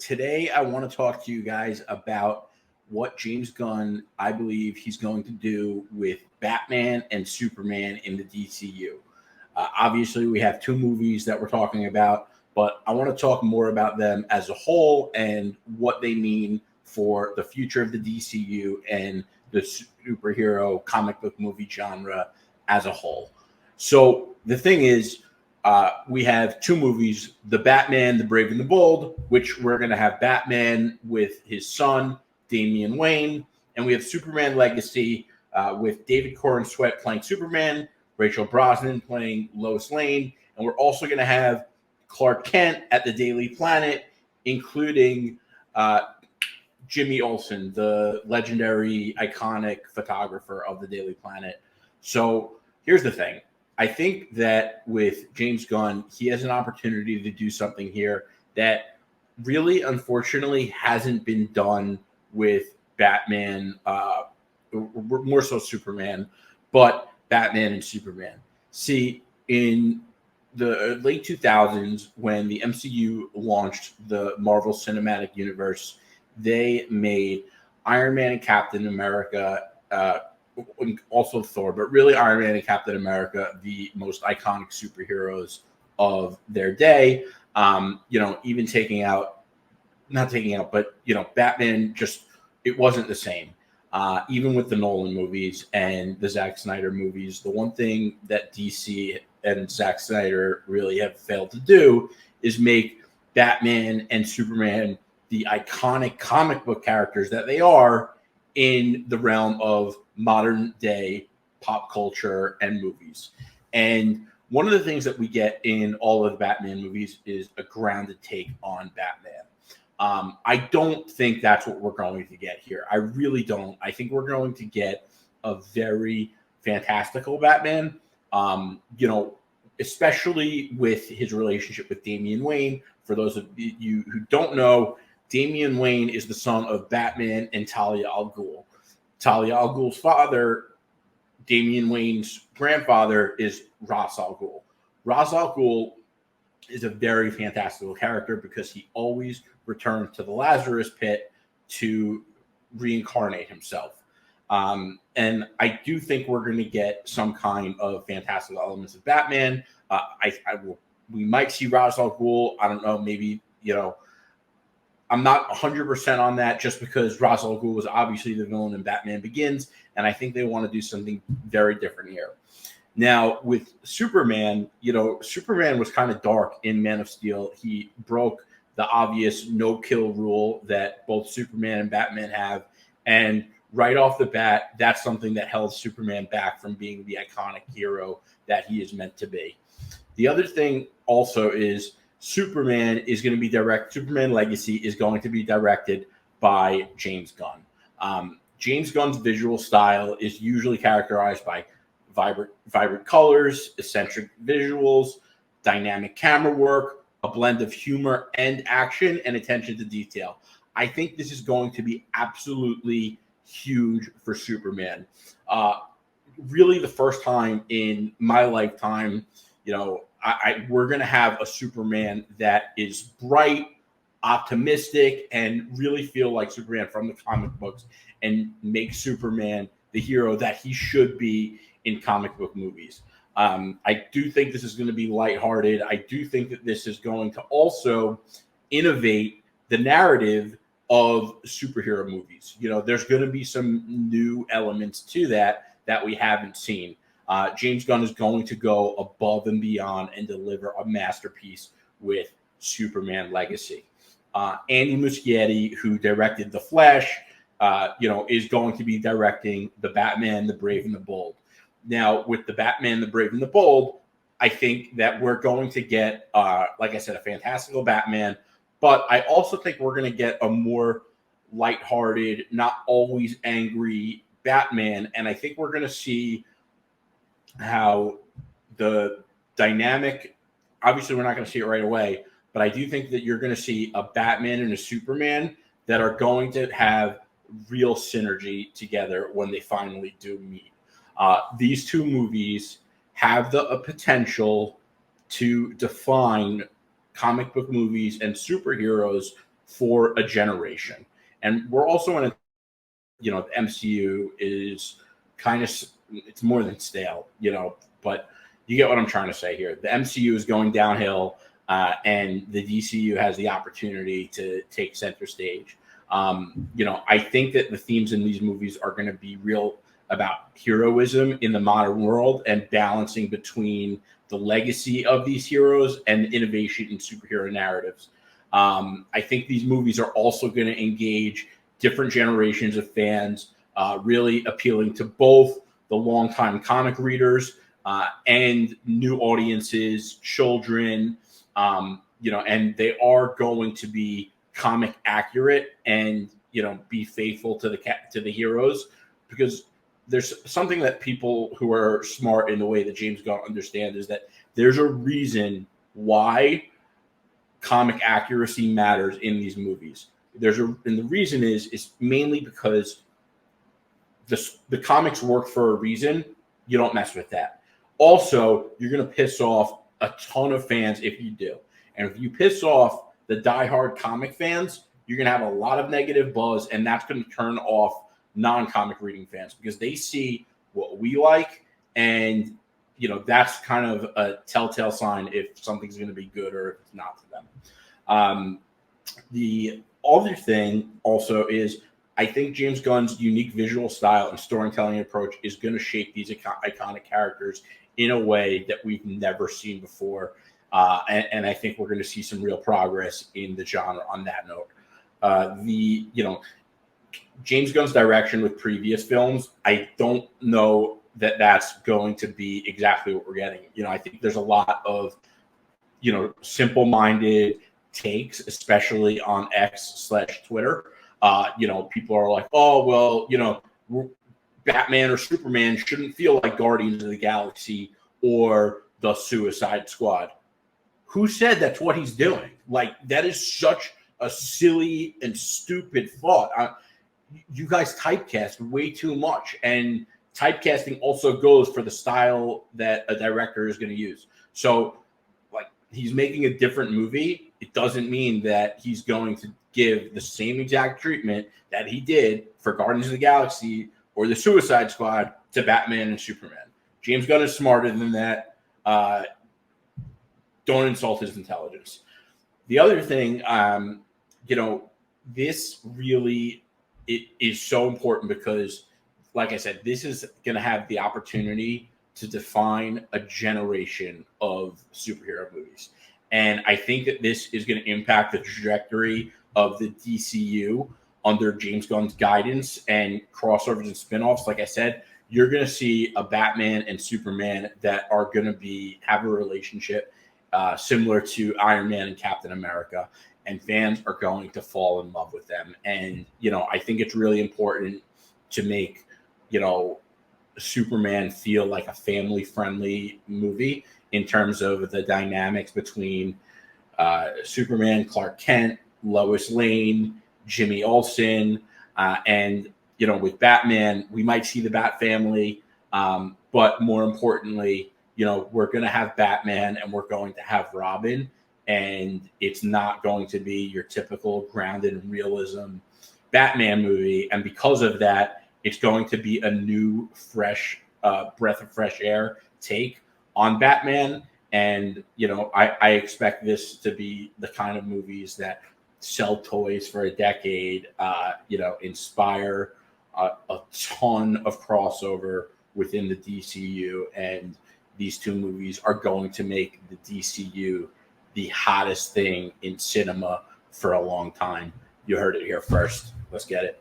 today I want to talk to you guys about what James Gunn, I believe he's going to do with Batman and Superman in the DCU. Obviously, we have two movies that we're talking about, but I want to talk more about them as a whole and what they mean for the future of the DCU and the superhero comic book movie genre as a whole. So the thing is, we have two movies, The Batman, The Brave and the Bold, which we're going to have Batman with his son, Damian Wayne, and we have Superman Legacy with David Corn Sweat playing Superman, Rachel Brosnan playing Lois Lane, and we're also going to have Clark Kent at the Daily Planet, including Jimmy Olsen, the legendary, iconic photographer of the Daily Planet. So here's the thing. I think that with James Gunn, he has an opportunity to do something here that really, unfortunately, hasn't been done with Batman, more so Superman, but Batman and Superman. See, in the late 2000s, when the MCU launched the Marvel Cinematic Universe, they made Iron Man and Captain America, also Thor, but really Iron Man and Captain America, the most iconic superheroes of their day. Even not taking out, but Batman just, it wasn't the same. Even with the Nolan movies and the Zack Snyder movies, the one thing that DC and Zack Snyder really have failed to do is make Batman and Superman the iconic comic book characters that they are in the realm of modern day pop culture and movies. And one of the things that we get in all of the Batman movies is a grounded take on Batman. I don't think that's what we're going to get here. I really don't. I think we're going to get a very fantastical Batman, especially with his relationship with Damian Wayne. For those of you who don't know, Damian Wayne is the son of Batman and Talia al Ghul. Talia al Ghul's father, Damian Wayne's grandfather, is Ra's al Ghul. Ra's al Ghul is a very fantastical character because he always returns to the Lazarus pit to reincarnate himself. And I do think we're going to get some kind of fantastical elements of Batman. We might see Ra's al Ghul. I don't know, maybe, I'm not 100% on that just because Ra's al Ghul was obviously the villain in Batman Begins, and I think they want to do something very different here. Now, with Superman, Superman was kind of dark in Man of Steel. He broke the obvious no-kill rule that both Superman and Batman have, and right off the bat, that's something that held Superman back from being the iconic hero that he is meant to be. The other thing also is Superman Legacy is going to be directed by James Gunn. James Gunn's visual style is usually characterized by vibrant colors, eccentric visuals, dynamic camera work, a blend of humor and action, and attention to detail. I think this is going to be absolutely huge for Superman. Really, the first time in my lifetime, we're going to have a Superman that is bright, optimistic, and really feel like Superman from the comic books and make Superman the hero that he should be in comic book movies. I do think this is going to be lighthearted. I do think that this is going to also innovate the narrative of superhero movies. There's going to be some new elements to that we haven't seen. James Gunn is going to go above and beyond and deliver a masterpiece with Superman Legacy. Andy Muschietti, who directed The Flash, is going to be directing The Batman, The Brave and the Bold. Now, with The Batman, The Brave and the Bold, I think that we're going to get, like I said, a fantastical Batman, but I also think we're going to get a more lighthearted, not always angry Batman, and I think we're going to see how the dynamic, obviously we're not going to see it right away, but I do think that you're going to see a Batman and a Superman that are going to have real synergy together when they finally do meet. These two movies have the potential to define comic book movies and superheroes for a generation. And we're also in a, the MCU is kind of, it's more than stale, but you get what I'm trying to say here. The MCU is going downhill, and the DCU has the opportunity to take center stage. I think that the themes in these movies are going to be real about heroism in the modern world and balancing between the legacy of these heroes and innovation in superhero narratives. I think these movies are also going to engage different generations of fans, really appealing to both the longtime comic readers and new audiences, children, and they are going to be comic accurate and be faithful to the heroes, because there's something that people who are smart in the way that James Gunn understand is that there's a reason why comic accuracy matters in these movies. And the reason is mainly because the comics work for a reason. You don't mess with that. Also, you're going to piss off a ton of fans if you do. And if you piss off the diehard comic fans, you're going to have a lot of negative buzz, and that's going to turn off non-comic reading fans because they see what we like, and that's kind of a telltale sign if something's going to be good or if it's not for them. The other thing also is I think James Gunn's unique visual style and storytelling approach is going to shape these iconic characters in a way that we've never seen before. And I think we're going to see some real progress in the genre on that note. James Gunn's direction with previous films, I don't know that that's going to be exactly what we're getting. I think there's a lot of, simple-minded takes, especially on X/Twitter. People are like, oh, well, Batman or Superman shouldn't feel like Guardians of the Galaxy or the Suicide Squad. Who said that's what he's doing? Like, that is such a silly and stupid thought. You guys typecast way too much, and typecasting also goes for the style that a director is going to use. So, like, he's making a different movie. It doesn't mean that he's going to give the same exact treatment that he did for Guardians of the Galaxy or the Suicide Squad to Batman and Superman. James Gunn is smarter than that. Don't insult his intelligence. The other thing, this really it is so important because, like I said, this is going to have the opportunity to define a generation of superhero movies. And I think that this is going to impact the trajectory of the DCU under James Gunn's guidance and crossovers and spinoffs. Like I said, you're going to see a Batman and Superman that are going to have a relationship similar to Iron Man and Captain America, and fans are going to fall in love with them. And, I think it's really important to make, Superman feel like a family-friendly movie in terms of the dynamics between Superman, Clark Kent, Lois Lane, Jimmy Olsen, and, with Batman, we might see the Bat family, but more importantly, we're going to have Batman and we're going to have Robin, and it's not going to be your typical grounded in realism Batman movie. And because of that, it's going to be a new, fresh breath of fresh air take on Batman. And, I expect this to be the kind of movies that sell toys for a decade, inspire a ton of crossover within the DCU. And these two movies are going to make the DCU the hottest thing in cinema for a long time. You heard it here first. Let's get it.